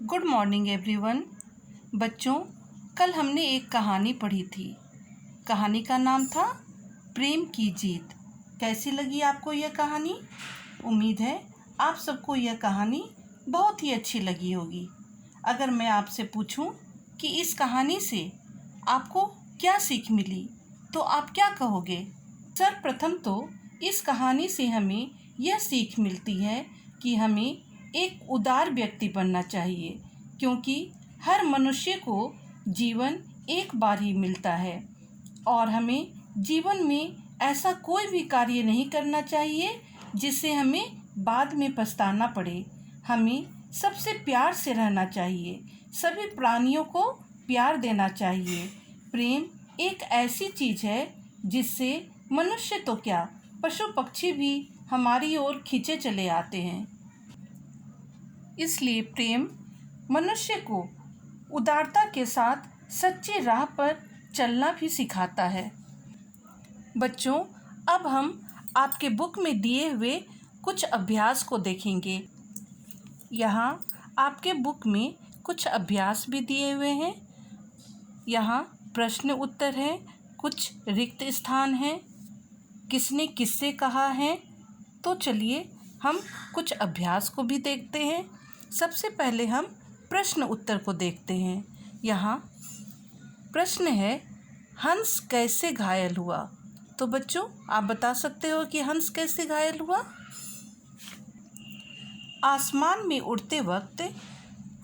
Good morning everyone. बच्चों, कल हमने एक कहानी पढ़ी थी। कहानी का नाम था प्रेम की जीत। कैसी लगी आपको यह कहानी? उम्मीद है आप सबको यह कहानी बहुत ही अच्छी लगी होगी। अगर मैं आपसे पूछूं कि इस कहानी से आपको क्या सीख मिली, तो आप क्या कहोगे? सर्वप्रथम तो इस कहानी से हमें यह सीख मिलती है कि हमें एक उदार व्यक्ति बनना चाहिए, क्योंकि हर मनुष्य को जीवन एक बार ही मिलता है और हमें जीवन में ऐसा कोई भी कार्य नहीं करना चाहिए जिससे हमें बाद में पछताना पड़े। हमें सबसे प्यार से रहना चाहिए, सभी प्राणियों को प्यार देना चाहिए। प्रेम एक ऐसी चीज़ है जिससे मनुष्य तो क्या, पशु पक्षी भी हमारी ओर खींचे चले आते हैं। इसलिए प्रेम मनुष्य को उदारता के साथ सच्ची राह पर चलना भी सिखाता है। बच्चों, अब हम आपके बुक में दिए हुए कुछ अभ्यास को देखेंगे। यहाँ आपके बुक में कुछ अभ्यास भी दिए हुए हैं। यहाँ प्रश्न उत्तर है, कुछ रिक्त स्थान हैं, किसने किससे कहा है। तो चलिए हम कुछ अभ्यास को भी देखते हैं। सबसे पहले हम प्रश्न उत्तर को देखते हैं। यहाँ प्रश्न है, हंस कैसे घायल हुआ? तो बच्चों, आप बता सकते हो कि हंस कैसे घायल हुआ? आसमान में उड़ते वक्त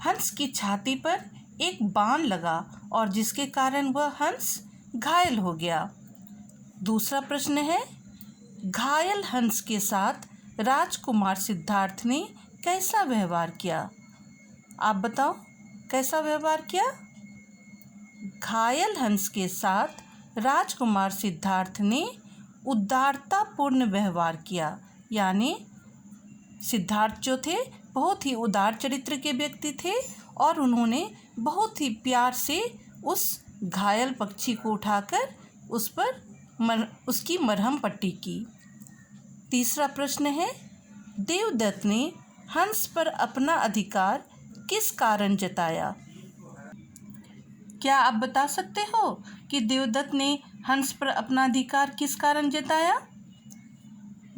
हंस की छाती पर एक बाण लगा और जिसके कारण वह हंस घायल हो गया। दूसरा प्रश्न है, घायल हंस के साथ राजकुमार सिद्धार्थ ने कैसा व्यवहार किया? आप बताओ, कैसा व्यवहार किया? घायल हंस के साथ राजकुमार सिद्धार्थ ने उदारतापूर्ण व्यवहार किया। यानी सिद्धार्थ जो थे बहुत ही उदार चरित्र के व्यक्ति थे और उन्होंने बहुत ही प्यार से उस घायल पक्षी को उठाकर उस पर उसकी मरहम पट्टी की। तीसरा प्रश्न है, देवदत्त ने हंस पर अपना अधिकार किस कारण जताया? क्या आप बता सकते हो कि देवदत्त ने हंस पर अपना अधिकार किस कारण जताया?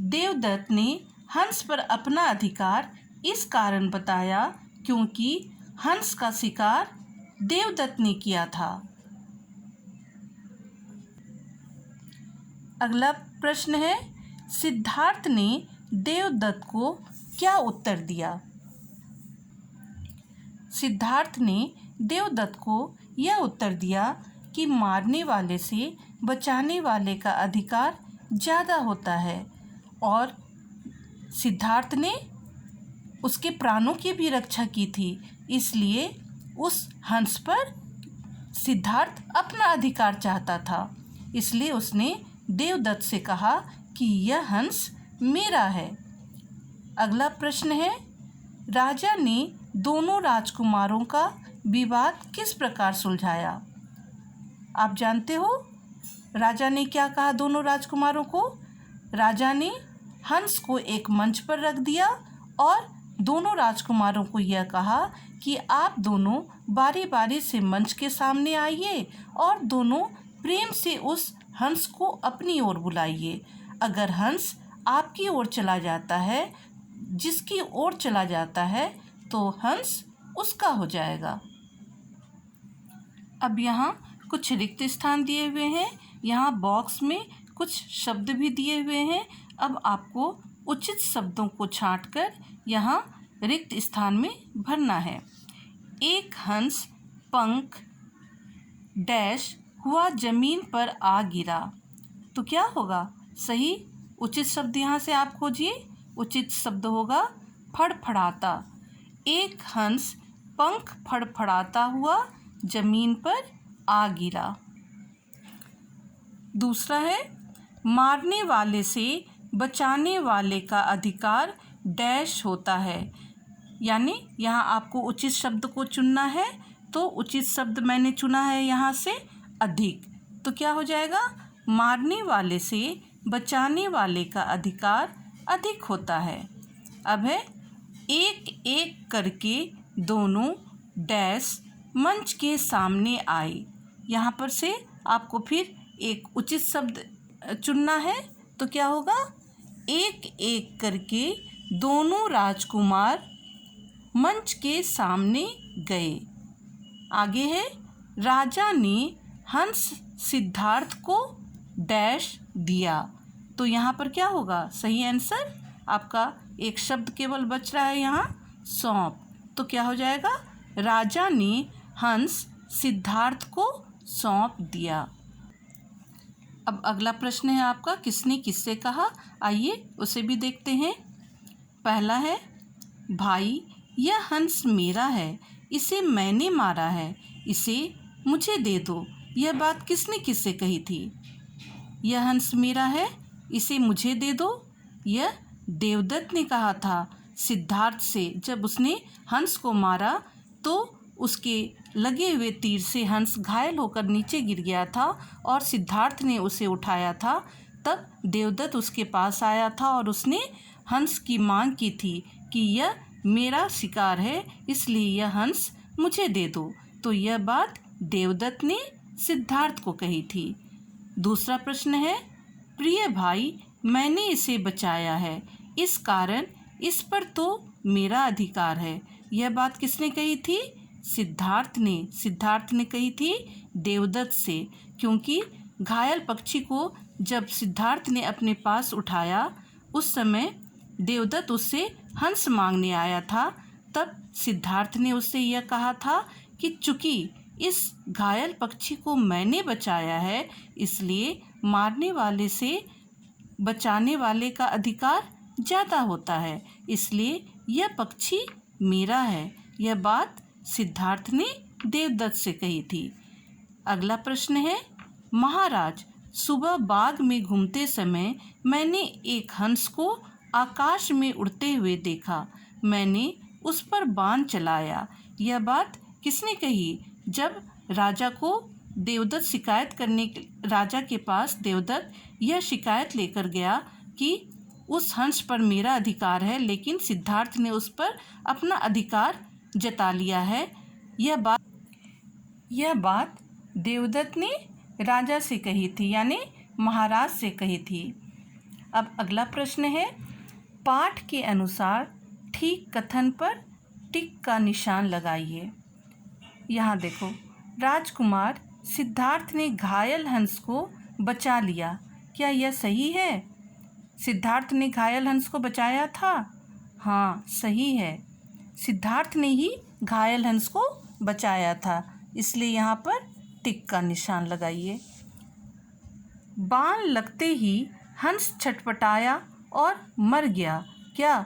देवदत्त ने हंस पर अपना अधिकार इस कारण बताया क्योंकि हंस का शिकार देवदत्त ने किया था। अगला प्रश्न है, सिद्धार्थ ने देवदत्त को क्या उत्तर दिया? सिद्धार्थ ने देवदत्त को यह उत्तर दिया कि मारने वाले से बचाने वाले का अधिकार ज़्यादा होता है और सिद्धार्थ ने उसके प्राणों की भी रक्षा की थी, इसलिए उस हंस पर सिद्धार्थ अपना अधिकार चाहता था। इसलिए उसने देवदत्त से कहा कि यह हंस मेरा है। अगला प्रश्न है, राजा ने दोनों राजकुमारों का विवाद किस प्रकार सुलझाया? आप जानते हो राजा ने क्या कहा दोनों राजकुमारों को? राजा ने हंस को एक मंच पर रख दिया और दोनों राजकुमारों को यह कहा कि आप दोनों बारी बारी से मंच के सामने आइए और दोनों प्रेम से उस हंस को अपनी ओर बुलाइए। अगर हंस आपकी ओर चला जाता है, जिसकी ओर चला जाता है, तो हंस उसका हो जाएगा। अब यहाँ कुछ रिक्त स्थान दिए हुए हैं। यहाँ बॉक्स में कुछ शब्द भी दिए हुए हैं। अब आपको उचित शब्दों को छांटकर यहाँ रिक्त स्थान में भरना है। एक हंस पंख डैश हुआ जमीन पर आ गिरा। तो क्या होगा? सही उचित शब्द यहाँ से आप खोजिए। उचित शब्द होगा फड़फड़ाता। एक हंस पंख फड़फड़ाता हुआ जमीन पर आ गिरा। दूसरा है, मारने वाले से बचाने वाले का अधिकार डैश होता है। यानी यहाँ आपको उचित शब्द को चुनना है, तो उचित शब्द मैंने चुना है यहाँ से अधिक। तो क्या हो जाएगा? मारने वाले से बचाने वाले का अधिकार अधिक होता है। अब है, एक एक करके दोनों डैश मंच के सामने आए। यहाँ पर से आपको फिर एक उचित शब्द चुनना है। तो क्या होगा? एक एक करके दोनों राजकुमार मंच के सामने गए। आगे है, राजा ने हंस सिद्धार्थ को डैश दिया। तो यहाँ पर क्या होगा? सही आंसर आपका एक शब्द केवल बच रहा है यहाँ, सौंप। तो क्या हो जाएगा? राजा ने हंस सिद्धार्थ को सौंप दिया। अब अगला प्रश्न है आपका, किसने किससे कहा? आइए उसे भी देखते हैं। पहला है, भाई यह हंस मेरा है, इसे मैंने मारा है, इसे मुझे दे दो। यह बात किसने किससे कही थी? यह हंस मेरा है, इसे मुझे दे दो, यह देवदत्त ने कहा था सिद्धार्थ से। जब उसने हंस को मारा तो उसके लगे हुए तीर से हंस घायल होकर नीचे गिर गया था और सिद्धार्थ ने उसे उठाया था। तब देवदत्त उसके पास आया था और उसने हंस की मांग की थी कि यह मेरा शिकार है, इसलिए यह हंस मुझे दे दो। तो यह बात देवदत्त ने सिद्धार्थ को कही थी। दूसरा प्रश्न है, प्रिय भाई मैंने इसे बचाया है, इस कारण इस पर तो मेरा अधिकार है। यह बात किसने कही थी? सिद्धार्थ ने कही थी देवदत्त से, क्योंकि घायल पक्षी को जब सिद्धार्थ ने अपने पास उठाया उस समय देवदत्त उससे हंस मांगने आया था। तब सिद्धार्थ ने उससे यह कहा था कि चूंकि इस घायल पक्षी को मैंने बचाया है, इसलिए मारने वाले से बचाने वाले का अधिकार ज़्यादा होता है, इसलिए यह पक्षी मेरा है। यह बात सिद्धार्थ ने देवदत्त से कही थी। अगला प्रश्न है, महाराज सुबह बाग में घूमते समय मैंने एक हंस को आकाश में उड़ते हुए देखा, मैंने उस पर बाण चलाया। यह बात किसने कही? जब राजा को देवदत्त राजा के पास देवदत्त यह शिकायत लेकर गया कि उस हंस पर मेरा अधिकार है, लेकिन सिद्धार्थ ने उस पर अपना अधिकार जता लिया है। यह बात देवदत्त ने राजा से कही थी, यानी महाराज से कही थी। अब अगला प्रश्न है, पाठ के अनुसार ठीक कथन पर टिक का निशान लगाइए। यहाँ देखो, राजकुमार सिद्धार्थ ने घायल हंस को बचा लिया, क्या यह सही है? सिद्धार्थ ने घायल हंस को बचाया था? हाँ, सही है, सिद्धार्थ ने ही घायल हंस को बचाया था, इसलिए यहाँ पर टिक का निशान लगाइए। बाण लगते ही हंस छटपटाया और मर गया, क्या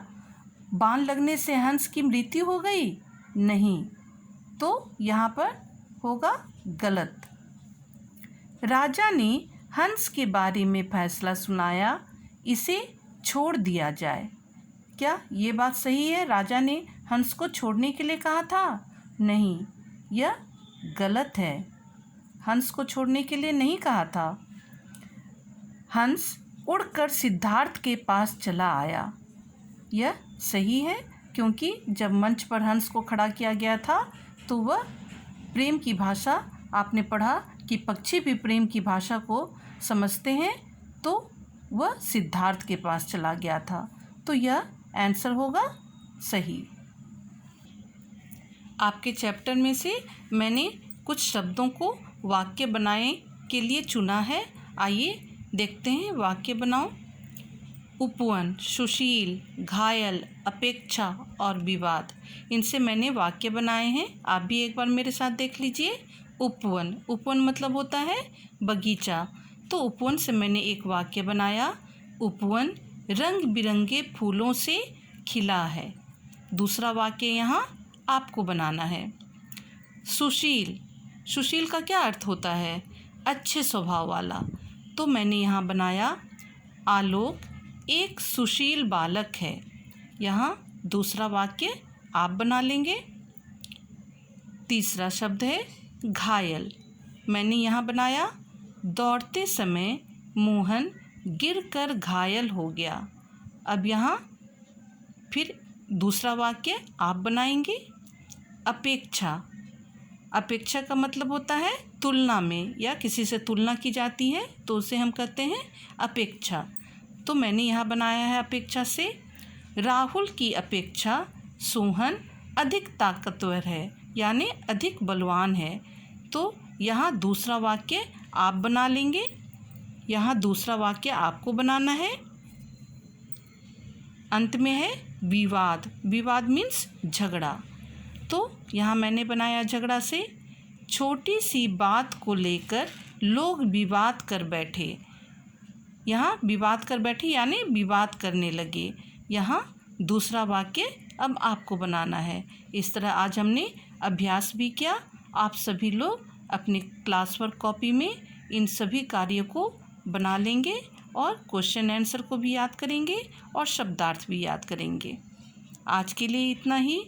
बाण लगने से हंस की मृत्यु हो गई? नहीं, तो यहाँ पर होगा गलत। राजा ने हंस के बारे में फैसला सुनाया, इसे छोड़ दिया जाए। क्या ये बात सही है? राजा ने हंस को छोड़ने के लिए कहा था? नहीं, यह गलत है, हंस को छोड़ने के लिए नहीं कहा था। हंस उड़कर सिद्धार्थ के पास चला आया, यह सही है, क्योंकि जब मंच पर हंस को खड़ा किया गया था तो वह प्रेम की भाषा, आपने पढ़ा कि पक्षी भी प्रेम की भाषा को समझते हैं, तो वह सिद्धार्थ के पास चला गया था। तो यह आंसर होगा सही। आपके चैप्टर में से मैंने कुछ शब्दों को वाक्य बनाने के लिए चुना है। आइए देखते हैं, वाक्य बनाओ। उपवन, सुशील, घायल, अपेक्षा और विवाद, इनसे मैंने वाक्य बनाए हैं। आप भी एक बार मेरे साथ देख लीजिए। उपवन, उपवन मतलब होता है बगीचा, तो उपवन से मैंने एक वाक्य बनाया, उपवन रंग बिरंगे फूलों से खिला है। दूसरा वाक्य यहाँ आपको बनाना है। सुशील, सुशील का क्या अर्थ होता है? अच्छे स्वभाव वाला, तो मैंने यहाँ बनाया, आलोक एक सुशील बालक है। यहाँ दूसरा वाक्य आप बना लेंगे। तीसरा शब्द है घायल, मैंने यहाँ बनाया, दौड़ते समय मोहन गिरकर घायल हो गया। अब यहाँ फिर दूसरा वाक्य आप बनाएंगे। अपेक्षा। अपेक्षा का मतलब होता है तुलना में, या किसी से तुलना की जाती है तो उसे हम कहते हैं अपेक्षा। तो मैंने यहाँ बनाया है अपेक्षा से, राहुल की अपेक्षा सोहन अधिक ताकतवर है, यानी अधिक बलवान है। तो यहाँ दूसरा वाक्य आप बना लेंगे। यहाँ दूसरा वाक्य आपको बनाना है। अंत में है विवाद। विवाद मीन्स झगड़ा। तो यहाँ मैंने बनाया झगड़ा से, छोटी सी बात को लेकर लोग विवाद कर बैठे। यहाँ विवाद कर बैठे यानी विवाद करने लगे। यहाँ दूसरा वाक्य अब आपको बनाना है। इस तरह आज हमने अभ्यास भी किया। आप सभी लोग अपनी क्लास वर्क कॉपी में इन सभी कार्यों को बना लेंगे और क्वेश्चन आंसर को भी याद करेंगे और शब्दार्थ भी याद करेंगे। आज के लिए इतना ही।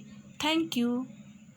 Thank you.